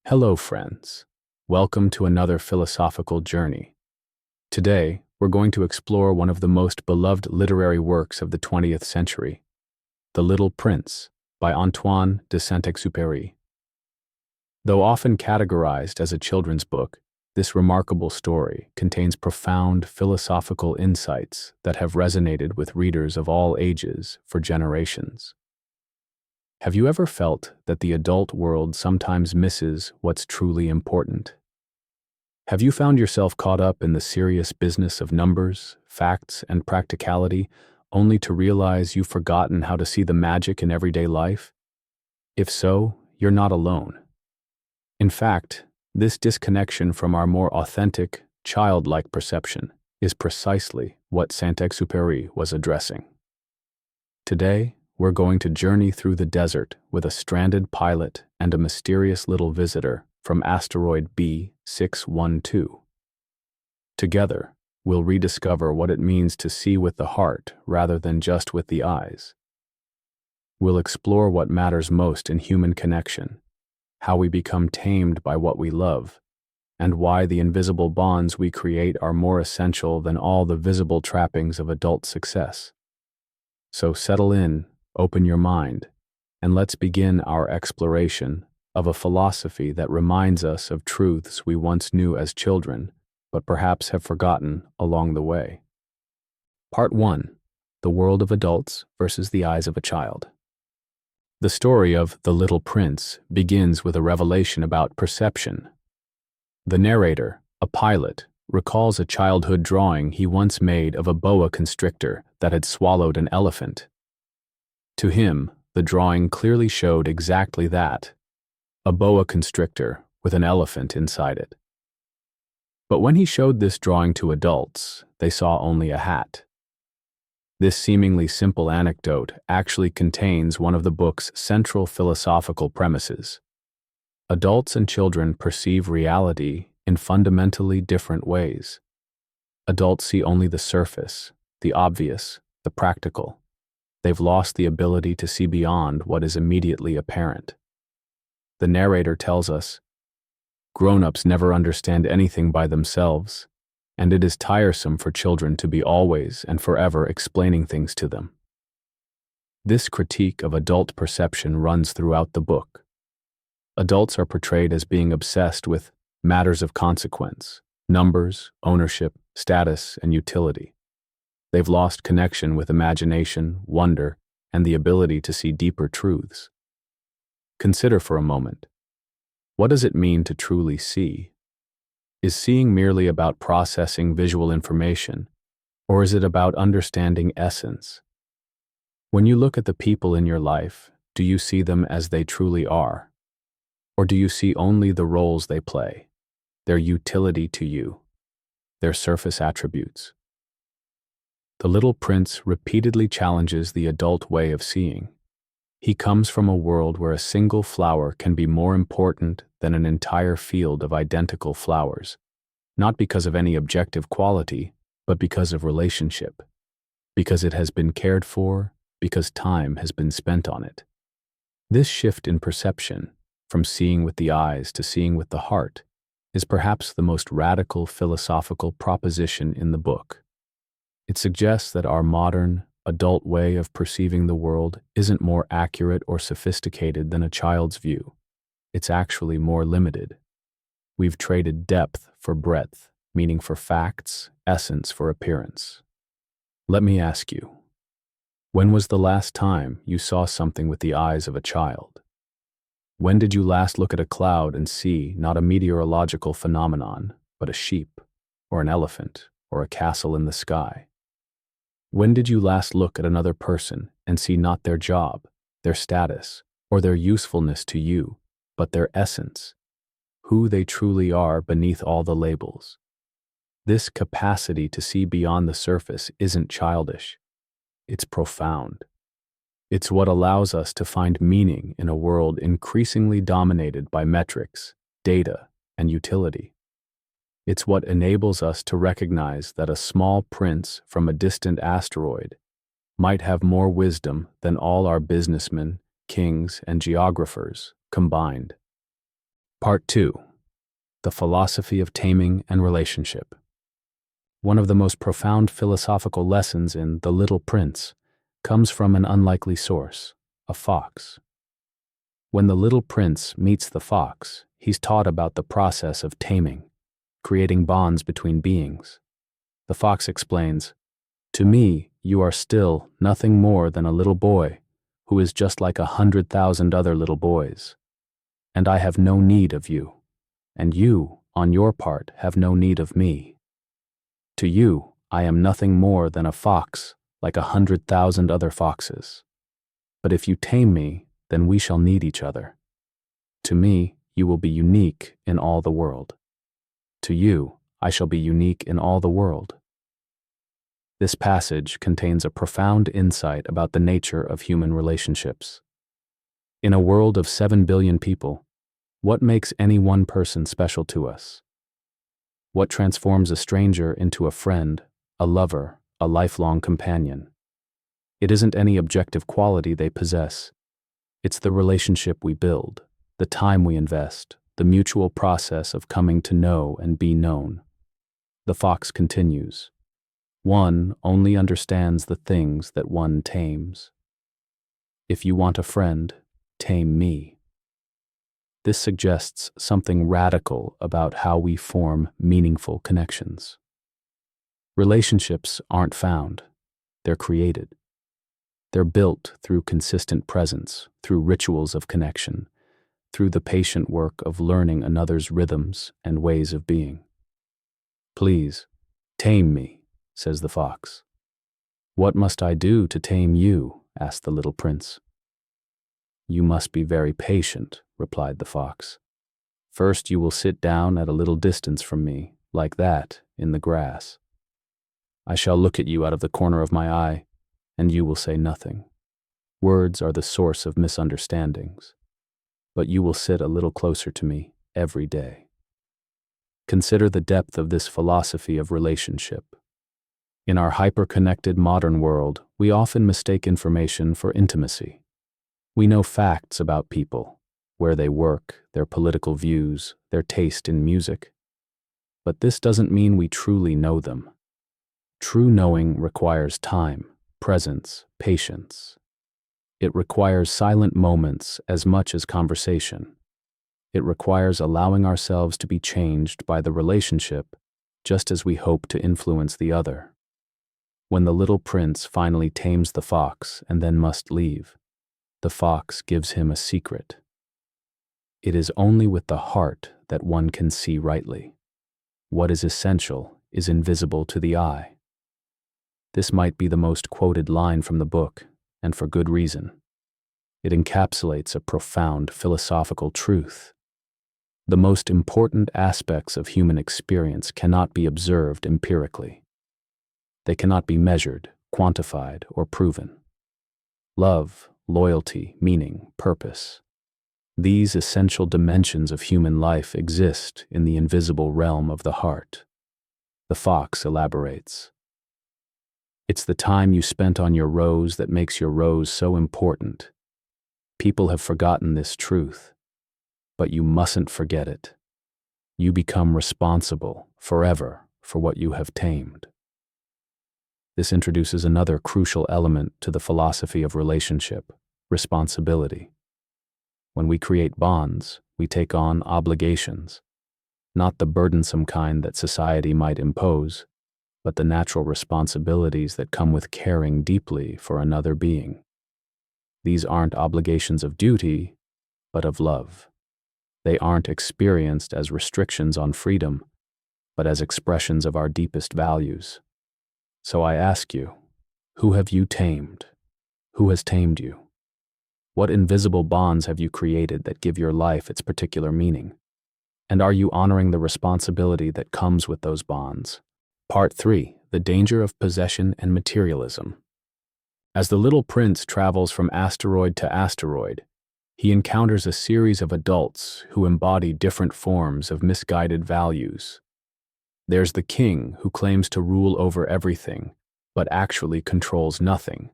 Hello, friends. Welcome to another philosophical journey. Today, we're going to explore one of the most beloved literary works of the 20th century, The Little Prince by Antoine de Saint-Exupéry. Though often categorized as a children's book, this remarkable story contains profound philosophical insights that have resonated with readers of all ages for generations. Have you ever felt that the adult world sometimes misses what's truly important? Have you found yourself caught up in the serious business of numbers, facts, and practicality, only to realize you've forgotten how to see the magic in everyday life? If so, you're not alone. In fact, this disconnection from our more authentic, childlike perception is precisely what Saint-Exupéry was addressing. Today, we're going to journey through the desert with a stranded pilot and a mysterious little visitor from asteroid B612. Together, we'll rediscover what it means to see with the heart rather than just with the eyes. We'll explore what matters most in human connection, how we become tamed by what we love, and why the invisible bonds we create are more essential than all the visible trappings of adult success. So settle in, open your mind, and let's begin our exploration of a philosophy that reminds us of truths we once knew as children, but perhaps have forgotten along the way. Part 1. The World of Adults versus the Eyes of a Child. The story of The Little Prince begins with a revelation about perception. The narrator, a pilot, recalls a childhood drawing he once made of a boa constrictor that had swallowed an elephant. To him, the drawing clearly showed exactly that, a boa constrictor with an elephant inside it. But when he showed this drawing to adults, they saw only a hat. This seemingly simple anecdote actually contains one of the book's central philosophical premises. Adults and children perceive reality in fundamentally different ways. Adults see only the surface, the obvious, the practical. They've lost the ability to see beyond what is immediately apparent. The narrator tells us, "Grown-ups never understand anything by themselves, and it is tiresome for children to be always and forever explaining things to them." This critique of adult perception runs throughout the book. Adults are portrayed as being obsessed with matters of consequence, numbers, ownership, status, and utility. They've lost connection with imagination, wonder, and the ability to see deeper truths. Consider for a moment. What does it mean to truly see? Is seeing merely about processing visual information, or is it about understanding essence? When you look at the people in your life, do you see them as they truly are? Or do you see only the roles they play, their utility to you, their surface attributes? The Little Prince repeatedly challenges the adult way of seeing. He comes from a world where a single flower can be more important than an entire field of identical flowers, not because of any objective quality, but because of relationship, because it has been cared for, because time has been spent on it. This shift in perception, from seeing with the eyes to seeing with the heart, is perhaps the most radical philosophical proposition in the book. It suggests that our modern, adult way of perceiving the world isn't more accurate or sophisticated than a child's view. It's actually more limited. We've traded depth for breadth, meaning for facts, essence for appearance. Let me ask you, when was the last time you saw something with the eyes of a child? When did you last look at a cloud and see not a meteorological phenomenon, but a sheep, or an elephant, or a castle in the sky? When did you last look at another person and see not their job, their status, or their usefulness to you, but their essence, who they truly are beneath all the labels? This capacity to see beyond the surface isn't childish. It's profound. It's what allows us to find meaning in a world increasingly dominated by metrics, data, and utility. It's what enables us to recognize that a small prince from a distant asteroid might have more wisdom than all our businessmen, kings, and geographers combined. Part 2. The Philosophy of Taming and Relationship. One of the most profound philosophical lessons in The Little Prince comes from an unlikely source, a fox. When the little prince meets the fox, he's taught about the process of taming, creating bonds between beings. The fox explains, "To me, you are still nothing more than a little boy who is just like 100,000 other little boys. And I have no need of you, and you, on your part, have no need of me. To you, I am nothing more than a fox like 100,000 other foxes. But if you tame me, then we shall need each other. To me, you will be unique in all the world. To you, I shall be unique in all the world." This passage contains a profound insight about the nature of human relationships. In a world of 7 billion people, what makes any one person special to us? What transforms a stranger into a friend, a lover, a lifelong companion? It isn't any objective quality they possess. It's the relationship we build, the time we invest, the mutual process of coming to know and be known. The fox continues, "One only understands the things that one tames. If you want a friend, tame me." This suggests something radical about how we form meaningful connections. Relationships aren't found, they're created. They're built through consistent presence, through rituals of connection, through the patient work of learning another's rhythms and ways of being. "Please, tame me," says the fox. "What must I do to tame you?" asked the little prince. "You must be very patient," replied the fox. "First you will sit down at a little distance from me, like that, in the grass. I shall look at you out of the corner of my eye, and you will say nothing. Words are the source of misunderstandings. But you will sit a little closer to me every day." Consider the depth of this philosophy of relationship. In our hyper-connected modern world, we often mistake information for intimacy. We know facts about people, where they work, their political views, their taste in music. But this doesn't mean we truly know them. True knowing requires time, presence, patience. It requires silent moments as much as conversation. It requires allowing ourselves to be changed by the relationship just as we hope to influence the other. When the little prince finally tames the fox and then must leave, the fox gives him a secret. It is only with the heart that one can see rightly. What is essential is invisible to the eye. This might be the most quoted line from the book, and for good reason. It encapsulates a profound philosophical truth. The most important aspects of human experience cannot be observed empirically. They cannot be measured, quantified, or proven. Love, loyalty, meaning, purpose. These essential dimensions of human life exist in the invisible realm of the heart. The fox elaborates. It's the time you spent on your rose that makes your rose so important. People have forgotten this truth, but you mustn't forget it. You become responsible forever for what you have tamed. This introduces another crucial element to the philosophy of relationship, responsibility. When we create bonds, we take on obligations, not the burdensome kind that society might impose, but the natural responsibilities that come with caring deeply for another being. These aren't obligations of duty, but of love. They aren't experienced as restrictions on freedom, but as expressions of our deepest values. So I ask you, who have you tamed? Who has tamed you? What invisible bonds have you created that give your life its particular meaning? And are you honoring the responsibility that comes with those bonds? Part 3. The Danger of Possession and Materialism. As the little prince travels from asteroid to asteroid, he encounters a series of adults who embody different forms of misguided values. There's the king who claims to rule over everything, but actually controls nothing.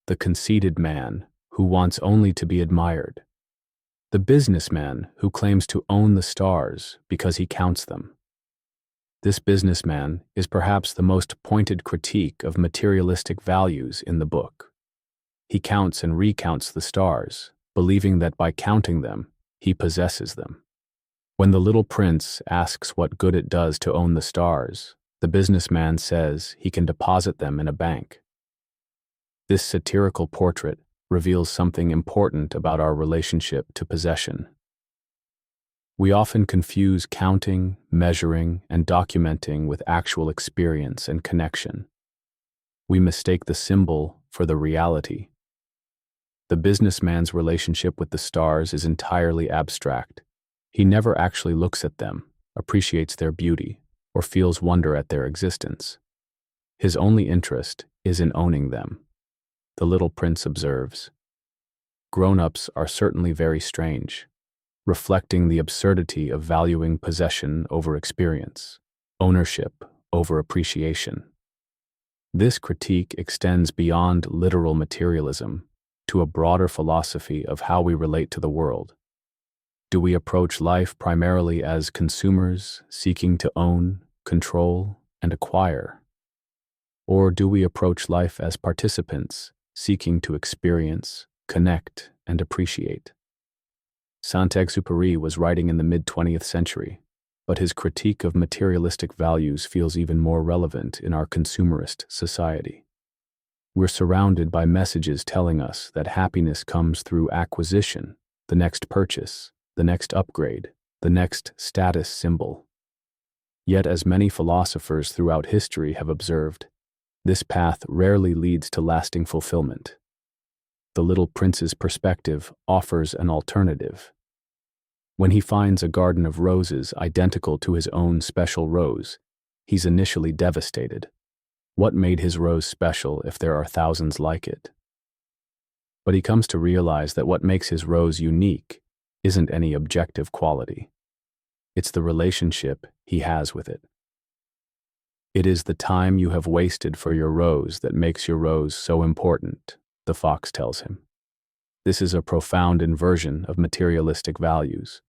The conceited man who wants only to be admired. The businessman who claims to own the stars because he counts them. This businessman is perhaps the most pointed critique of materialistic values in the book. He counts and recounts the stars, believing that by counting them, he possesses them. When the little prince asks what good it does to own the stars, the businessman says he can deposit them in a bank. This satirical portrait reveals something important about our relationship to possession. We often confuse counting, measuring, and documenting with actual experience and connection. We mistake the symbol for the reality. The businessman's relationship with the stars is entirely abstract. He never actually looks at them, appreciates their beauty, or feels wonder at their existence. His only interest is in owning them. The little prince observes. Grown-ups are certainly very strange, reflecting the absurdity of valuing possession over experience, ownership over appreciation. This critique extends beyond literal materialism to a broader philosophy of how we relate to the world. Do we approach life primarily as consumers seeking to own, control, and acquire? Or do we approach life as participants seeking to experience, connect, and appreciate? Saint-Exupéry was writing in the mid-20th century, but his critique of materialistic values feels even more relevant in our consumerist society. We're surrounded by messages telling us that happiness comes through acquisition, the next purchase, the next upgrade, the next status symbol. Yet, as many philosophers throughout history have observed, this path rarely leads to lasting fulfillment. The little prince's perspective offers an alternative. When he finds a garden of roses identical to his own special rose, he's initially devastated. What made his rose special if there are thousands like it? But he comes to realize that what makes his rose unique isn't any objective quality. It's the relationship he has with it. It is the time you have wasted for your rose that makes your rose so important, the fox tells him. This is a profound inversion of materialistic values.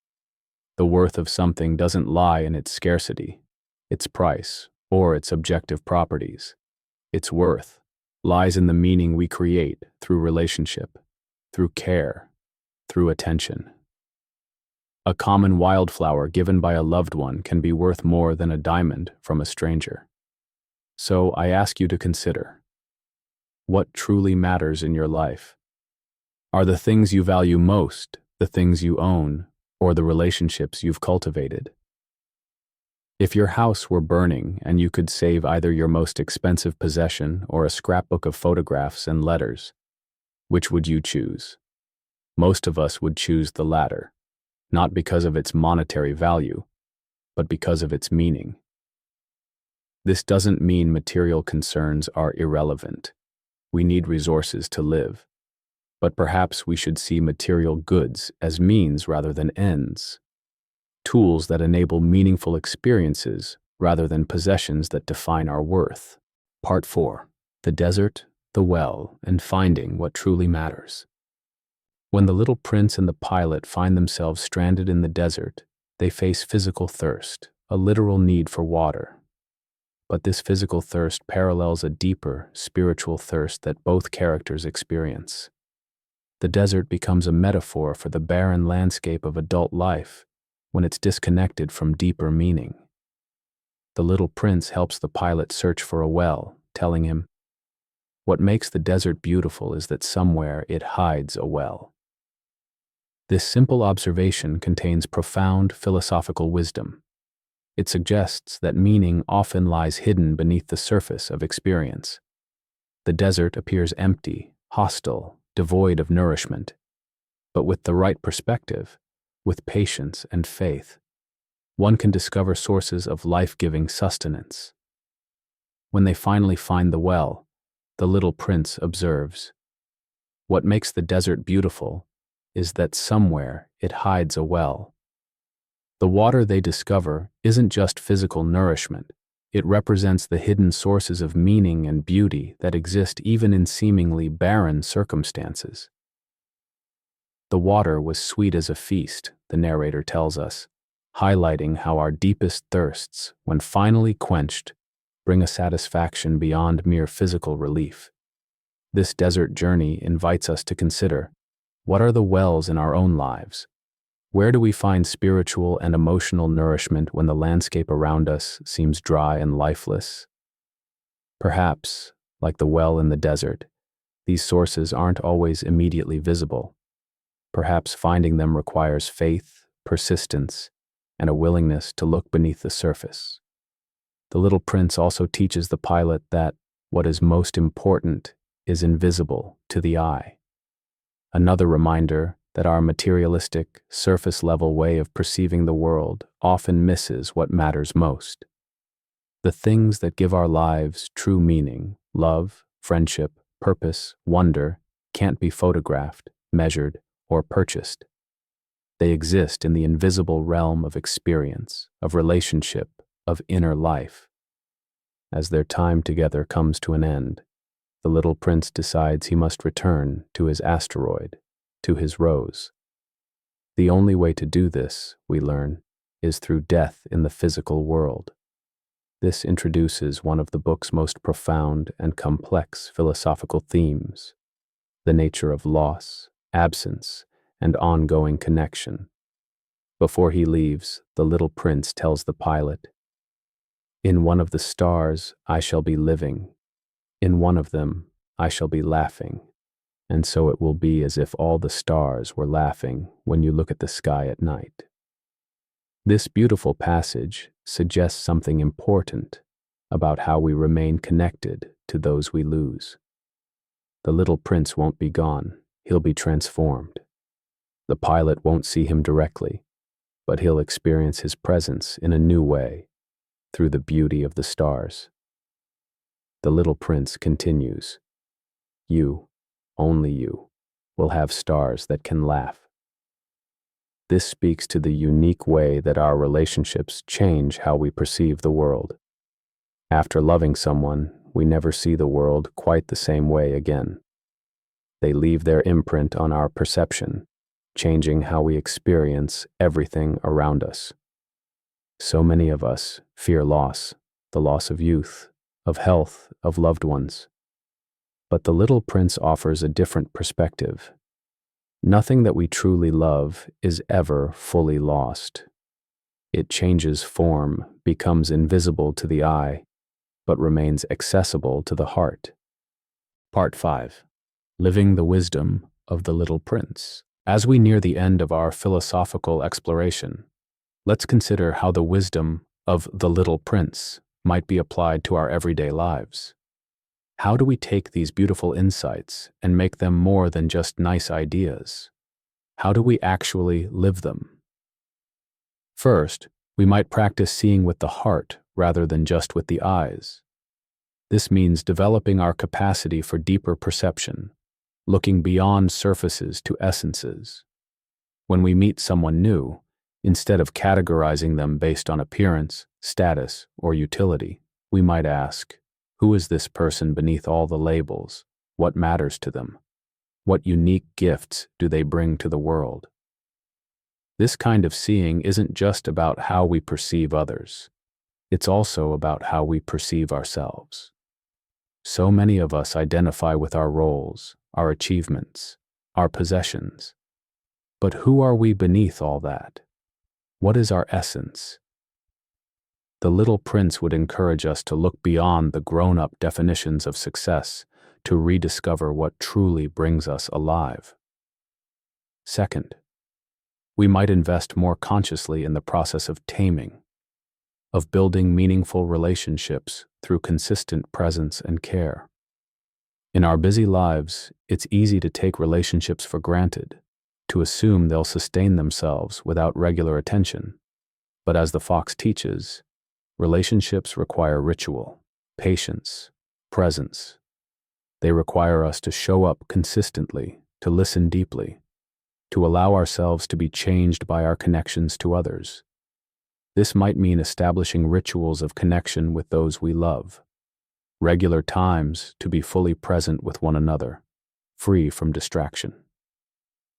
The worth of something doesn't lie in its scarcity, its price, or its objective properties. Its worth lies in the meaning we create through relationship, through care, through attention. A common wildflower given by a loved one can be worth more than a diamond from a stranger. So I ask you to consider, what truly matters in your life? Are the things you value most the things you own or the relationships you've cultivated? If your house were burning and you could save either your most expensive possession or a scrapbook of photographs and letters, which would you choose? Most of us would choose the latter, not because of its monetary value, but because of its meaning. This doesn't mean material concerns are irrelevant. We need resources to live. But perhaps we should see material goods as means rather than ends. Tools that enable meaningful experiences rather than possessions that define our worth. Part 4. The desert, the well, and finding what truly matters. When the little prince and the pilot find themselves stranded in the desert, they face physical thirst, a literal need for water. But this physical thirst parallels a deeper, spiritual thirst that both characters experience. The desert becomes a metaphor for the barren landscape of adult life when it's disconnected from deeper meaning. The little prince helps the pilot search for a well, telling him, "What makes the desert beautiful is that somewhere it hides a well." This simple observation contains profound philosophical wisdom. It suggests that meaning often lies hidden beneath the surface of experience. The desert appears empty, hostile, devoid of nourishment. But with the right perspective, with patience and faith, one can discover sources of life-giving sustenance. When they finally find the well, the little prince observes, "What makes the desert beautiful is that somewhere it hides a well." The water they discover isn't just physical nourishment. It represents the hidden sources of meaning and beauty that exist even in seemingly barren circumstances. The water was sweet as a feast, the narrator tells us, highlighting how our deepest thirsts, when finally quenched, bring a satisfaction beyond mere physical relief. This desert journey invites us to consider, what are the wells in our own lives? Where do we find spiritual and emotional nourishment when the landscape around us seems dry and lifeless? Perhaps, like the well in the desert, these sources aren't always immediately visible. Perhaps finding them requires faith, persistence, and a willingness to look beneath the surface. The Little Prince also teaches the pilot that what is most important is invisible to the eye. Another reminder that our materialistic, surface-level way of perceiving the world often misses what matters most. The things that give our lives true meaning, love, friendship, purpose, wonder, can't be photographed, measured, or purchased. They exist in the invisible realm of experience, of relationship, of inner life. As their time together comes to an end, the Little Prince decides he must return to his asteroid, to his rose. The only way to do this, we learn, is through death in the physical world. This introduces one of the book's most profound and complex philosophical themes, the nature of loss, absence, and ongoing connection. Before he leaves, the Little Prince tells the pilot, "In one of the stars I shall be living. In one of them I shall be laughing. And so it will be as if all the stars were laughing when you look at the sky at night." This beautiful passage suggests something important about how we remain connected to those we lose. The Little Prince won't be gone, he'll be transformed. The pilot won't see him directly, but he'll experience his presence in a new way, through the beauty of the stars. The Little Prince continues, "You, only you, will have stars that can laugh." This speaks to the unique way that our relationships change how we perceive the world. After loving someone, we never see the world quite the same way again. They leave their imprint on our perception, changing how we experience everything around us. So many of us fear loss, the loss of youth, of health, of loved ones. But the Little Prince offers a different perspective. Nothing that we truly love is ever fully lost. It changes form, becomes invisible to the eye, but remains accessible to the heart. Part 5. Living the Wisdom of the Little Prince. As we near the end of our philosophical exploration, let's consider how the wisdom of the Little Prince might be applied to our everyday lives. How do we take these beautiful insights and make them more than just nice ideas? How do we actually live them? First, we might practice seeing with the heart rather than just with the eyes. This means developing our capacity for deeper perception, looking beyond surfaces to essences. When we meet someone new, instead of categorizing them based on appearance, status, or utility, we might ask, who is this person beneath all the labels? What matters to them? What unique gifts do they bring to the world? This kind of seeing isn't just about how we perceive others. It's also about how we perceive ourselves. So many of us identify with our roles, our achievements, our possessions. But who are we beneath all that? What is our essence? The Little Prince would encourage us to look beyond the grown-up definitions of success to rediscover what truly brings us alive. Second, we might invest more consciously in the process of taming, of building meaningful relationships through consistent presence and care. In our busy lives, it's easy to take relationships for granted, to assume they'll sustain themselves without regular attention. But as the fox teaches, relationships require ritual, patience, presence. They require us to show up consistently, to listen deeply, to allow ourselves to be changed by our connections to others. This might mean establishing rituals of connection with those we love, regular times to be fully present with one another, free from distraction.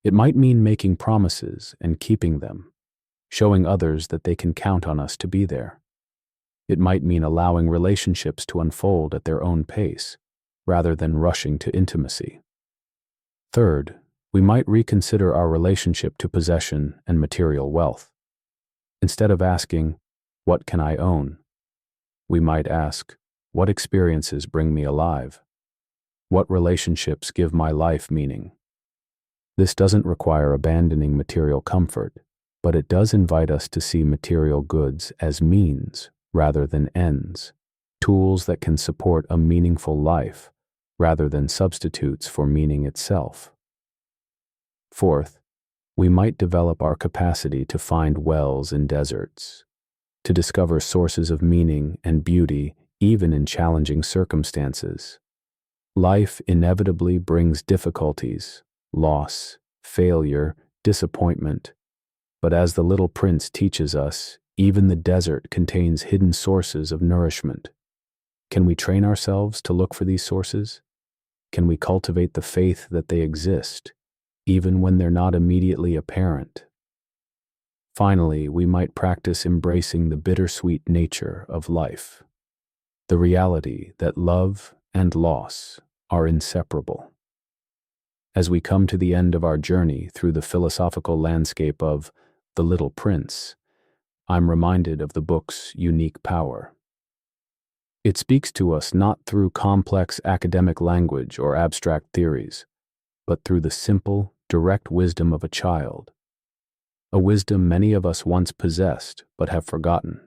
It might mean making promises and keeping them, showing others that they can count on us to be there. It might mean allowing relationships to unfold at their own pace, rather than rushing to intimacy. Third, we might reconsider our relationship to possession and material wealth. Instead of asking, "What can I own?" we might ask, "What experiences bring me alive? What relationships give my life meaning?" This doesn't require abandoning material comfort, but it does invite us to see material goods as means rather than ends, tools that can support a meaningful life rather than substitutes for meaning itself. Fourth, we might develop our capacity to find wells in deserts, to discover sources of meaning and beauty even in challenging circumstances. Life inevitably brings difficulties, loss, failure, disappointment. But as the Little Prince teaches us, even the desert contains hidden sources of nourishment. Can we train ourselves to look for these sources? Can we cultivate the faith that they exist, even when they're not immediately apparent? Finally, we might practice embracing the bittersweet nature of life, the reality that love and loss are inseparable. As we come to the end of our journey through the philosophical landscape of The Little Prince, I'm reminded of the book's unique power. It speaks to us not through complex academic language or abstract theories, but through the simple, direct wisdom of a child, a wisdom many of us once possessed but have forgotten.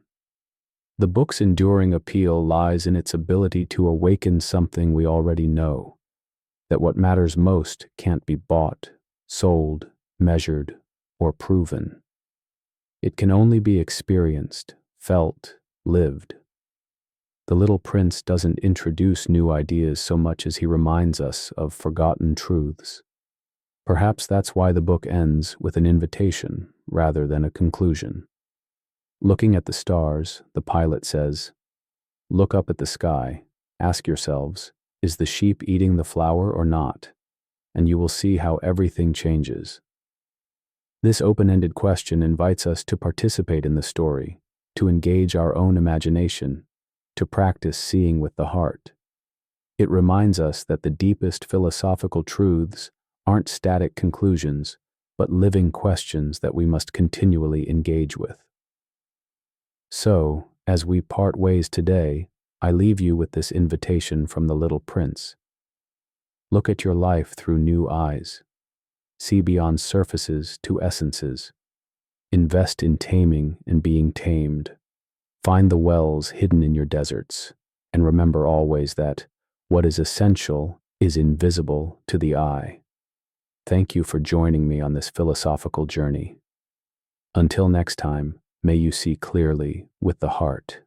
The book's enduring appeal lies in its ability to awaken something we already know, that what matters most can't be bought, sold, measured, or proven. It can only be experienced, felt, lived. The Little Prince doesn't introduce new ideas so much as he reminds us of forgotten truths. Perhaps that's why the book ends with an invitation rather than a conclusion. Looking at the stars, the pilot says, "Look up at the sky, ask yourselves, is the sheep eating the flower or not? And you will see how everything changes." This open-ended question invites us to participate in the story, to engage our own imagination, to practice seeing with the heart. It reminds us that the deepest philosophical truths aren't static conclusions, but living questions that we must continually engage with. So, as we part ways today, I leave you with this invitation from the Little Prince. Look at your life through new eyes. See beyond surfaces to essences. Invest in taming and being tamed. Find the wells hidden in your deserts, and remember always that what is essential is invisible to the eye. Thank you for joining me on this philosophical journey. Until next time, may you see clearly with the heart.